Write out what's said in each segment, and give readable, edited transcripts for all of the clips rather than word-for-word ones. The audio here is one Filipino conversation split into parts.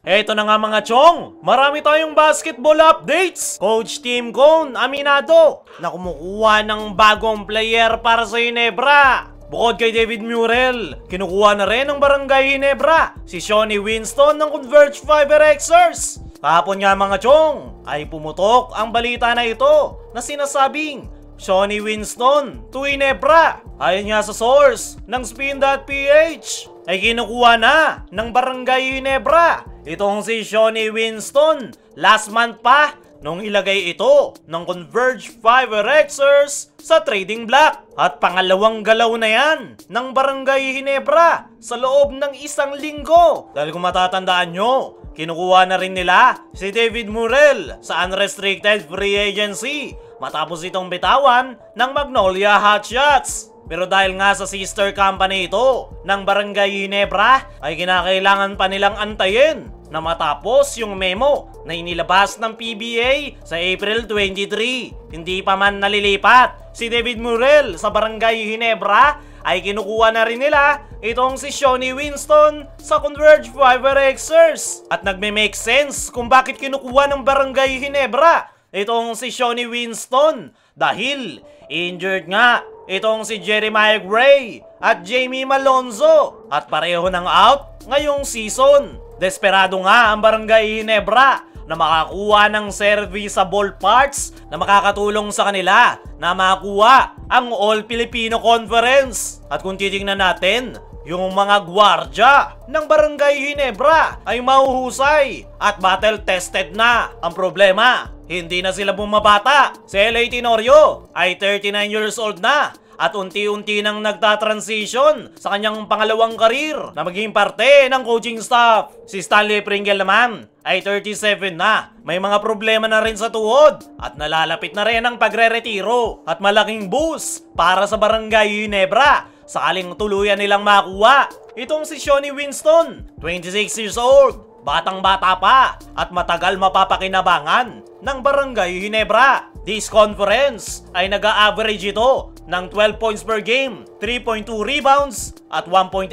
Eto na nga mga chong, marami tayong basketball updates. Coach Tim Cone aminado na kumukuha ng bagong player para sa Ginebra. Bukod kay David Murrell, kinukuha na rin ng Barangay Ginebra si Shawnee Winston ng Converge Fiberxers. Kahapon nga mga chong, ay pumutok ang balita na ito na sinasabing Shawnee Winston to Ginebra. Ayon nga sa source ng Spin.ph ay kinukuha na ng Barangay Ginebra itong si Shawnee Winston last month pa nung ilagay ito ng Converge Fiberxers sa trading block. At pangalawang galaw na yan ng Barangay Ginebra sa loob ng isang linggo. Dahil kung matatandaan nyo, kinukuha na rin nila si David Murrell sa unrestricted free agency matapos itong bitawan ng Magnolia Hotshots. Pero dahil nga sa sister company ito ng Barangay Ginebra ay kinakailangan pa nilang antayin na matapos yung memo na inilabas ng PBA sa April 23. Hindi pa man nalilipat si David Murrell sa Barangay Ginebra ay kinukuha na rin nila itong si Shawnee Winston sa Converge Fiberxers. At nagme-make sense kung bakit kinukuha ng Barangay Ginebra itong si Shawnee Winston dahil injured nga itong si Jeremiah Gray at Jamie Malonzo at pareho ng out ngayong season. Desperado nga ang Barangay Ginebra na makakuha ng serviceable parts na makakatulong sa kanila na makakuha ang All-Filipino Conference. At kung titingnan natin, yung mga gwardya ng Barangay Ginebra ay mahuhusay at battle-tested na. Ang problema, hindi na sila bumabata. Si LA Tenorio ay 39 years old na at unti-unti nang nagta-transition sa kanyang pangalawang karir na maging parte ng coaching staff. Si Stanley Pringle naman ay 37 na. May mga problema na rin sa tuhod at nalalapit na rin ang pagre-retiro. At malaking boost para sa Barangay Ginebra sakaling tuluyan nilang makuha itong si Shawnee Winston, 26 years old. Batang-bata pa at matagal mapapakinabangan ng Barangay Ginebra. This conference ay nag-a-average ito ng 12 points per game, 3.2 rebounds at 1.8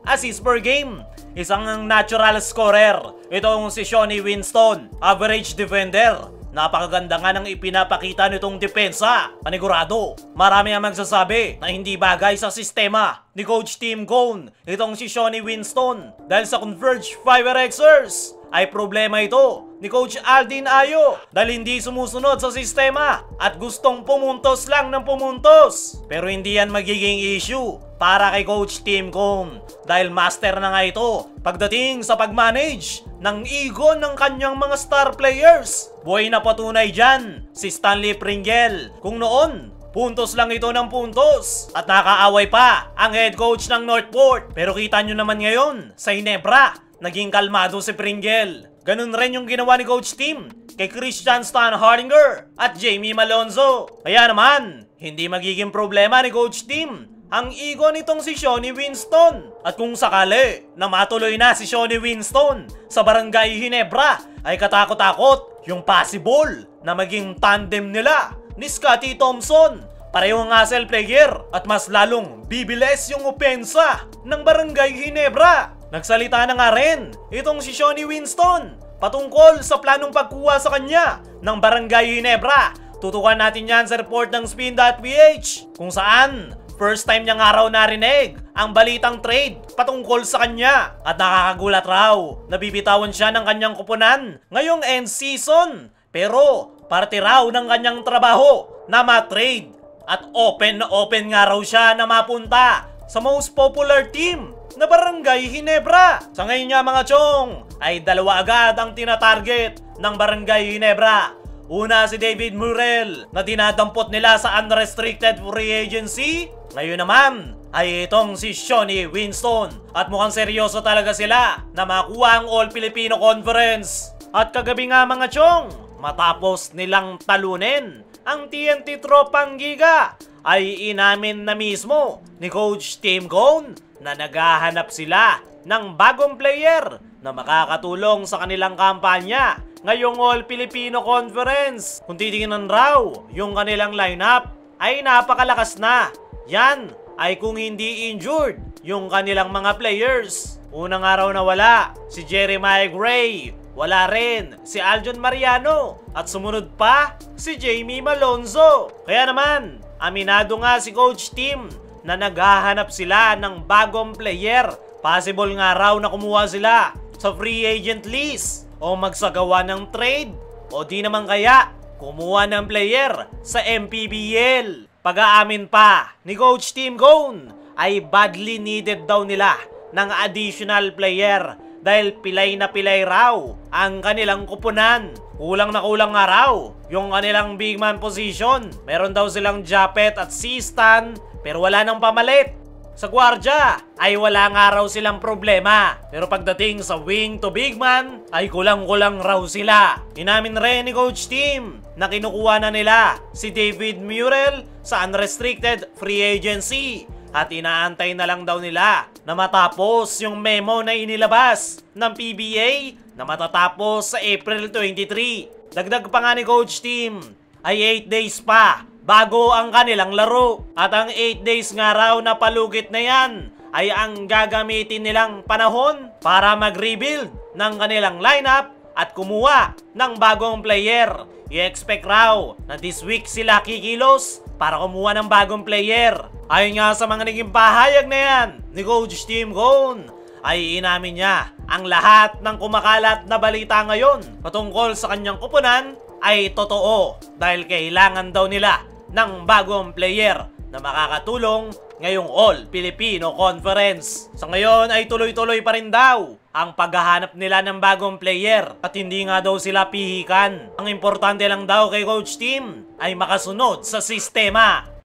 assists per game. Isang natural scorer itong si Shawnee Winston, average defender. Napakaganda nga ng ipinapakita nitong depensa. Panigurado, marami ang magsasabi na hindi bagay sa sistema ni Coach Tim Cone itong si Shawnee Winston. Dahil sa Converge Fiberxers ay problema ito ni Coach Aldin Ayo dahil hindi sumusunod sa sistema at gustong pumuntos lang ng pumuntos. Pero hindi yan magiging issue para kay Coach Tim Cone dahil master na nga ito pagdating sa pag-manage ng ego ng kanyang mga star players. Buhay na patunay dyan si Stanley Pringle kung noon puntos lang ito ng puntos at nakaaway pa ang head coach ng Northport. Pero kita nyo naman ngayon sa Ginebra, naging kalmado si Pringle. Ganun rin yung ginawa ni Coach Tim kay Christian Stan Hardinger at Jamie Malonzo. Kaya naman, hindi magiging problema ni Coach Tim ang ego nitong si Shawnee Winston. At kung sakali na matuloy na si Shawnee Winston sa Barangay Ginebra, ay katakot-takot yung possible na maging tandem nila ni Scottie Thompson. Pareho nga cell player at mas lalong bibilis yung opensa ng Barangay Ginebra. Nagsalita na nga rin itong si Shawnee Winston patungkol sa planong pagkuha sa kanya ng Barangay Ginebra. Tutukan natin yan sa report ng Spin.ph kung saan first time niya nga raw narinig ang balitang trade patungkol sa kanya. At nakakagulat raw na bibitawan siya ng kanyang kupunan ngayong end season. Pero parte raw ng kanyang trabaho na ma-trade. At open na open nga raw siya na mapunta sa most popular team na Barangay Ginebra. Sa ngayon nga mga chong, ay dalawa agad ang tinatarget ng Barangay Ginebra. Una si David Murrell na dinadampot nila sa unrestricted free agency. Ngayon naman ay itong si Shawnee Winston. At mukhang seryoso talaga sila na makuha ang All-Filipino Conference. At kagabi nga mga chong, matapos nilang talunin ang TNT Tropang Giga, ay inamin na mismo ni Coach Tim Cone na naghahanap sila ng bagong player na makakatulong sa kanilang kampanya ngayong All-Filipino Conference. Kung titingnan raw yung kanilang lineup ay napakalakas na. Yan ay kung hindi injured yung kanilang mga players. Unang araw na wala, si Jeremiah Gray. Wala rin si Aljon Mariano. At sumunod pa, si Jamie Malonzo. Kaya naman, aminado nga si Coach Tim na naghahanap sila ng bagong player. Possible nga raw na kumuha sila sa free agent list o magsagawa ng trade o di naman kaya kumuha ng player sa MPBL. Pag-aamin pa ni Coach Tim Cone ay badly needed daw nila ng additional player dahil pilay na pilay raw ang kanilang kupunan. Kulang na kulang nga raw yung kanilang big man position. Meron daw silang Japet at Sistan pero wala nang pamalit. Sa gwardya ay wala nga raw silang problema. Pero pagdating sa wing to big man ay kulang-kulang raw sila. Inamin rin ni Coach Tim na kinukuha na nila si David Murrell sa unrestricted free agency. At inaantay na lang daw nila na matapos yung memo na inilabas ng PBA na matatapos sa April 23. Dagdag pa nga ni Coach Tim ay 8 days pa bago ang kanilang laro. At ang 8 days nga raw na palugit na yan ay ang gagamitin nilang panahon para mag-rebuild ng kanilang lineup at kumuha ng bagong player. I-expect raw na this week sila kikilos para kumuha ng bagong player. Ayon nga sa mga naging pahayag na yan ni Coach Tim Cone, ay inamin niya ang lahat ng kumakalat na balita ngayon patungkol sa kanyang kupunan ay totoo dahil kailangan daw nila ng bagong player na makakatulong ngayong All Filipino Conference. Sa ngayon ay tuloy-tuloy pa rin daw ang paghahanap nila ng bagong player at hindi nga daw sila pihikan. Ang importante lang daw kay Coach Tim ay makasunod sa sistema.